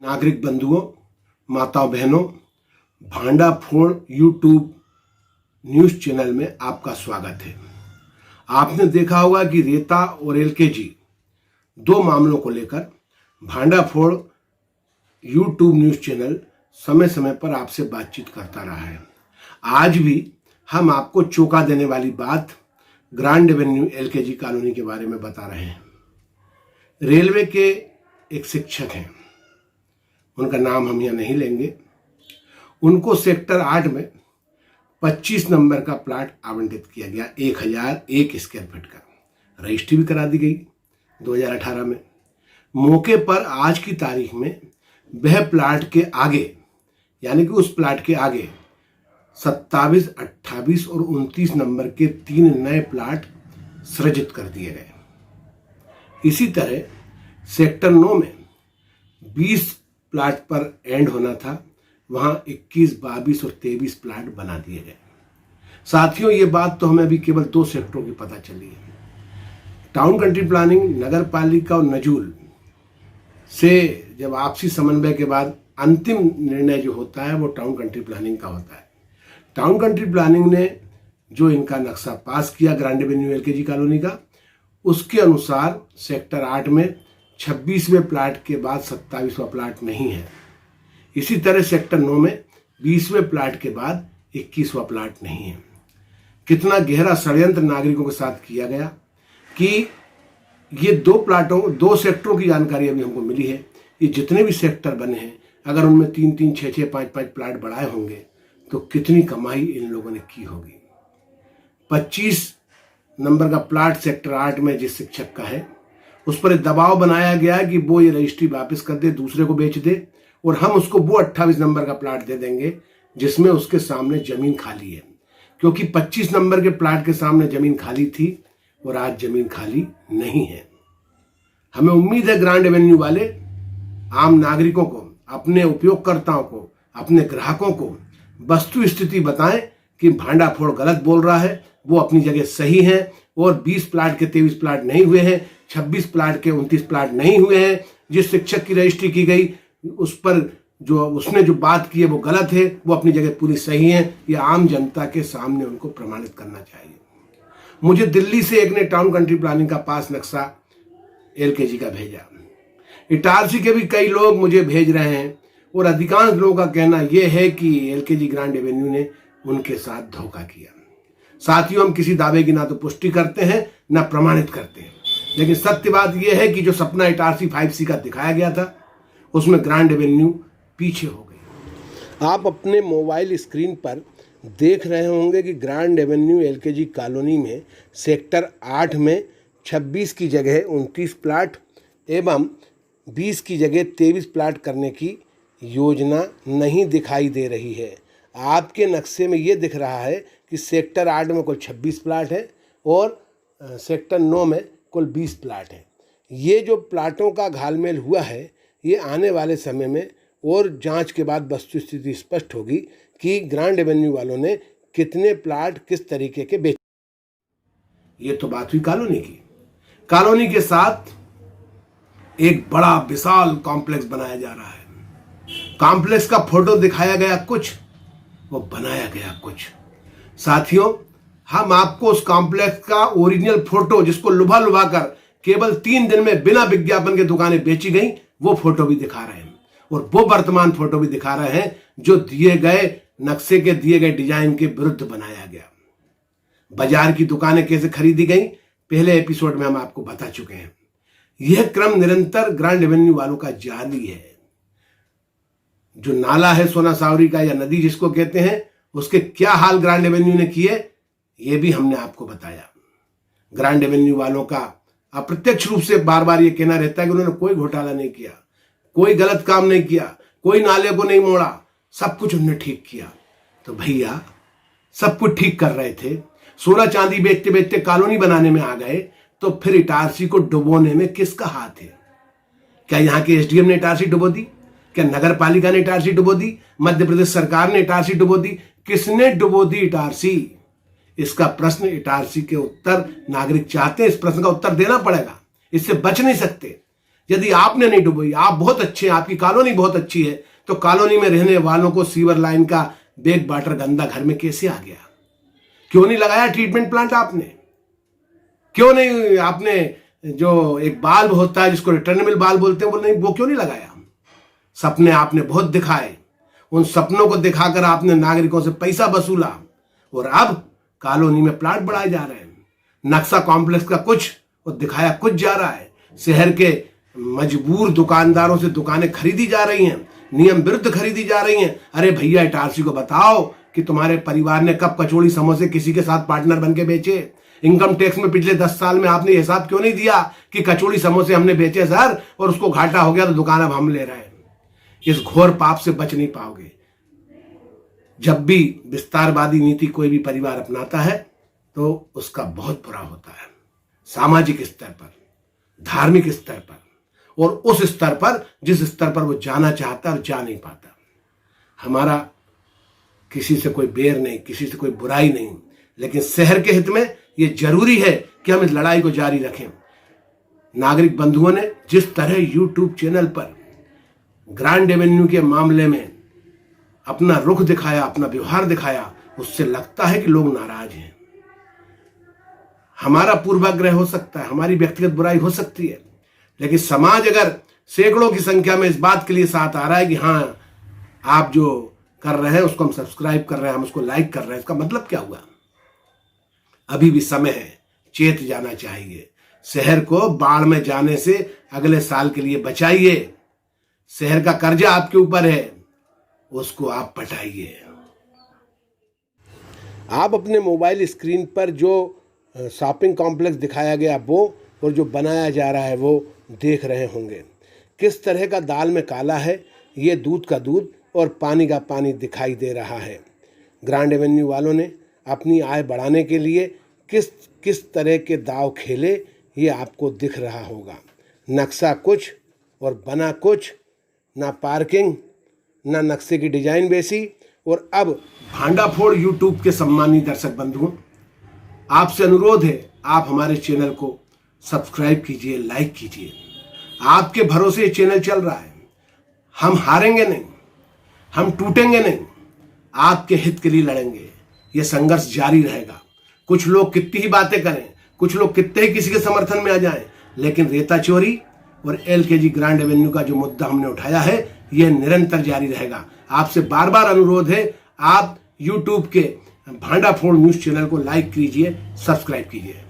नागरिक बंधुओं, माताओं बहनों, भांडाफोड़ यूट्यूब न्यूज़ चैनल में आपका स्वागत है। आपने देखा होगा कि रेता और एलकेजी दो मामलों को लेकर भांडाफोड़ यूट्यूब न्यूज़ चैनल समय समय पर आपसे बातचीत करता रहा है। आज भी हम आपको चौंका देने वाली बात ग्रांड एवेन्यू एलकेजी कॉलोनी के बारे में बता रहे हैं। रेलवे के एक शिक्षक हैं, उनका नाम हम यहाँ नहीं लेंगे। उनको सेक्टर 8 में 25 नंबर का प्लाट आवंटित किया गया, 1001 स्क्वायर फीट का। रजिस्ट्री भी करा दी गई 2018 में। मौके पर आज की तारीख में वह प्लाट के आगे, यानी कि उस प्लाट के आगे 27, 28 और 29 नंबर के 3 नए प्लाट सृजित कर दिए गए। इसी तरह सेक्टर 9 में 20 प्लाट पर एंड होना था, वहां 21, 22 और 23 प्लाट बना दिए गए। साथियों, ये बात तो हमें अभी केवल 2 सेक्टरों की पता चली है। टाउन कंट्री प्लानिंग, नगर पालिका और नजूल से जब आपसी समन्वय के बाद अंतिम निर्णय जो होता है वो टाउन कंट्री प्लानिंग का होता है। टाउन कंट्री प्लानिंग ने जो इनका नक्शा पास किया ग्रांड एवेन्यू एलकेजी कॉलोनी का, उसके अनुसार सेक्टर 8 में 26वें प्लाट के बाद 27वां प्लाट नहीं है। इसी तरह सेक्टर 9 में 20वें प्लाट के बाद 21वां प्लाट नहीं है। कितना गहरा षड्यंत्र नागरिकों के साथ किया गया कि ये 2 सेक्टरों की जानकारी अभी हमको मिली है। ये जितने भी सेक्टर बने हैं, अगर उनमें 3-3, 6-6, 5-5 प्लाट बढ़ाए होंगे तो कितनी कमाई इन लोगों ने की होगी। 25 नंबर का प्लाट सेक्टर 8 में जिस शिक्षक का है, उस पर दबाव बनाया गया कि वो ये रजिस्ट्री वापस कर दे, दूसरे को बेच दे, और हम उसको वो 28 नंबर का प्लाट दे देंगे जिसमें उसके सामने जमीन खाली है। क्योंकि 25 नंबर के प्लाट के सामने जमीन खाली थी और आज जमीन खाली नहीं है। हमें उम्मीद है ग्रांड एवेन्यू वाले आम नागरिकों को, अपने उपयोगकर्ताओं को, अपने ग्राहकों को वस्तु स्थिति बताएं कि भांडाफोड़ गलत बोल रहा है, वो अपनी जगह सही है, और 20 प्लाट के 23 प्लाट नहीं हुए हैं, 26 प्लाट के 29 प्लाट नहीं हुए हैं। जिस शिक्षक की रजिस्ट्री की गई उस पर उसने जो बात की है वो गलत है, वो अपनी जगह पूरी सही है। ये आम जनता के सामने उनको प्रमाणित करना चाहिए। मुझे दिल्ली से एक ने टाउन कंट्री प्लानिंग का पास नक्शा एलकेजी का भेजा। इटारसी के भी कई लोग मुझे भेज रहे हैं, और अधिकांश लोगों का कहना यह है कि एलकेजी ग्रांड एवेन्यू ने उनके साथ धोखा किया। साथियों, हम किसी दावे की ना तो पुष्टि करते हैं ना प्रमाणित करते हैं, लेकिन सत्य बात यह है कि जो सपना इटारसी 5C का दिखाया गया था उसमें ग्रांड एवेन्यू पीछे हो गई। आप अपने मोबाइल स्क्रीन पर देख रहे होंगे कि ग्रांड एवेन्यू एलकेजी कॉलोनी में सेक्टर 8 में 26 की जगह 29 प्लाट एवं 20 की जगह 23 प्लाट करने की योजना नहीं दिखाई दे रही है। आपके नक्शे में ये दिख रहा है कि सेक्टर 8 में कुल 26 प्लाट है और सेक्टर 9 में कुल 20 प्लाट है। ये जो प्लाटों का घालमेल हुआ है, ये आने वाले समय में और जांच के बाद वस्तु स्थिति स्पष्ट होगी कि ग्रांड एवेन्यू वालों ने कितने प्लाट किस तरीके के बेचे। ये तो बात हुई कॉलोनी की। कॉलोनी के साथ एक बड़ा विशाल कॉम्प्लेक्स बनाया जा रहा है। कॉम्प्लेक्स का फोटो दिखाया गया कुछ, वो बनाया गया कुछ। साथियों, हम आपको उस कॉम्प्लेक्स का ओरिजिनल फोटो, जिसको लुभा लुभा कर केवल 3 दिन में बिना विज्ञापन के दुकानें बेची गई, वो फोटो भी दिखा रहे हैं, और वो वर्तमान फोटो भी दिखा रहे हैं जो दिए गए नक्शे के दिए गए डिजाइन के विरुद्ध बनाया गया। बाजार की दुकानें कैसे खरीदी गई, पहले एपिसोड में हम आपको बता चुके हैं। यह क्रम निरंतर ग्रांड एवेन्यू वालों का जारी है। जो नाला है सोना सावरी का, या नदी जिसको कहते हैं, उसके क्या हाल ग्रांड एवेन्यू ने किए, ये भी हमने आपको बताया। ग्रांड एवेन्यू वालों का अप्रत्यक्ष रूप से बार बार ये कहना रहता है कि उन्होंने कोई घोटाला नहीं किया, कोई गलत काम नहीं किया, कोई नाले को नहीं मोड़ा, सब कुछ उन्होंने ठीक किया। तो भैया, सब कुछ ठीक कर रहे थे, सोना चांदी बेचते बेचते कॉलोनी बनाने में आ गए, तो फिर इटारसी को डुबोने में किसका हाथ है? क्या यहाँ के एसडीएम ने इटारसी डुबो दी? क्या नगर पालिका ने इटारसी डुबो दी? मध्य प्रदेश सरकार ने इटारसी डुबो दी? किसने डुबो दी इटारसी? इसका प्रश्न इटारसी के उत्तर नागरिक चाहते हैं। इस प्रश्न का उत्तर देना पड़ेगा, इससे बच नहीं सकते। यदि आपने नहीं डुबोई, आप बहुत अच्छे हैं, आपकी कॉलोनी बहुत अच्छी है, तो कॉलोनी में रहने वालों को सीवर लाइन का बैक वाटर गंदा घर में कैसे आ गया? क्यों नहीं लगाया ट्रीटमेंट प्लांट आपने? क्यों नहीं आपने जो एक बाल्ब होता है जिसको रिटर्नेबल बाल्ब बोलते हैं, वो क्यों नहीं लगाया? सपने आपने बहुत दिखाए, उन सपनों को दिखाकर आपने नागरिकों से पैसा वसूला और अब कॉलोनी में प्लांट बढ़ाए जा रहे हैं। नक्शा कॉम्प्लेक्स का कुछ और दिखाया कुछ जा रहा है। शहर के मजबूर दुकानदारों से दुकानें खरीदी जा रही हैं, नियम विरुद्ध खरीदी जा रही हैं। अरे भैया, इटारसी को बताओ कि तुम्हारे परिवार ने कब कचौड़ी समोसे किसी के साथ पार्टनर बन के बेचे? इनकम टैक्स में पिछले 10 साल में आपने हिसाब क्यों नहीं दिया कि कचौड़ी समोसे हमने बेचे सर और उसको घाटा हो गया तो दुकान अब हम ले रहे हैं? इस घोर पाप से बच नहीं पाओगे। जब भी विस्तारवादी नीति कोई भी परिवार अपनाता है तो उसका बहुत बुरा होता है, सामाजिक स्तर पर, धार्मिक स्तर पर और उस स्तर पर जिस स्तर पर वो जाना चाहता है और जा नहीं पाता। हमारा किसी से कोई बैर नहीं, किसी से कोई बुराई नहीं, लेकिन शहर के हित में ये जरूरी है कि हम इस लड़ाई को जारी रखें। नागरिक बंधुओं ने जिस तरह यूट्यूब चैनल पर ग्रैंड एवेन्यू के मामले में अपना रुख दिखाया, अपना व्यवहार दिखाया, उससे लगता है कि लोग नाराज हैं। हमारा पूर्वाग्रह हो सकता है, हमारी व्यक्तिगत बुराई हो सकती है, लेकिन समाज अगर सैकड़ों की संख्या में इस बात के लिए साथ आ रहा है कि हाँ, आप जो कर रहे हैं उसको हम सब्सक्राइब कर रहे हैं, हम उसको लाइक कर रहे हैं, इसका मतलब क्या हुआ? अभी भी समय है, चेत जाना चाहिए। शहर को बाढ़ में जाने से अगले साल के लिए बचाइए। शहर का कर्जा आपके ऊपर है, उसको आप पटाइए। आप अपने मोबाइल स्क्रीन पर जो शॉपिंग कॉम्प्लेक्स दिखाया गया वो और जो बनाया जा रहा है वो देख रहे होंगे। किस तरह का दाल में काला है, ये दूध का दूध और पानी का पानी दिखाई दे रहा है। ग्रैंड एवेन्यू वालों ने अपनी आय बढ़ाने के लिए किस तरह के दाव खेले, ये आपको दिख रहा होगा। नक्शा कुछ और बना कुछ, ना पार्किंग ना नक्शे की डिजाइन वैसी। और अब भांडाफोड़ यूट्यूब के सम्मानित दर्शक बंधुओं, आपसे अनुरोध है, आप हमारे चैनल को सब्सक्राइब कीजिए, लाइक कीजिए। आपके भरोसे ये चैनल चल रहा है। हम हारेंगे नहीं, हम टूटेंगे नहीं, आपके हित के लिए लड़ेंगे। ये संघर्ष जारी रहेगा। कुछ लोग कितनी ही बातें करें, कुछ लोग कितने ही किसी के समर्थन में आ जाएं, लेकिन रेता चोरी और एलकेजी ग्रैंड एवेन्यू का जो मुद्दा हमने उठाया है, यह निरंतर जारी रहेगा। आपसे बार बार अनुरोध है, आप यूट्यूब के भांडाफोड़ न्यूज चैनल को लाइक कीजिए, सब्सक्राइब कीजिए।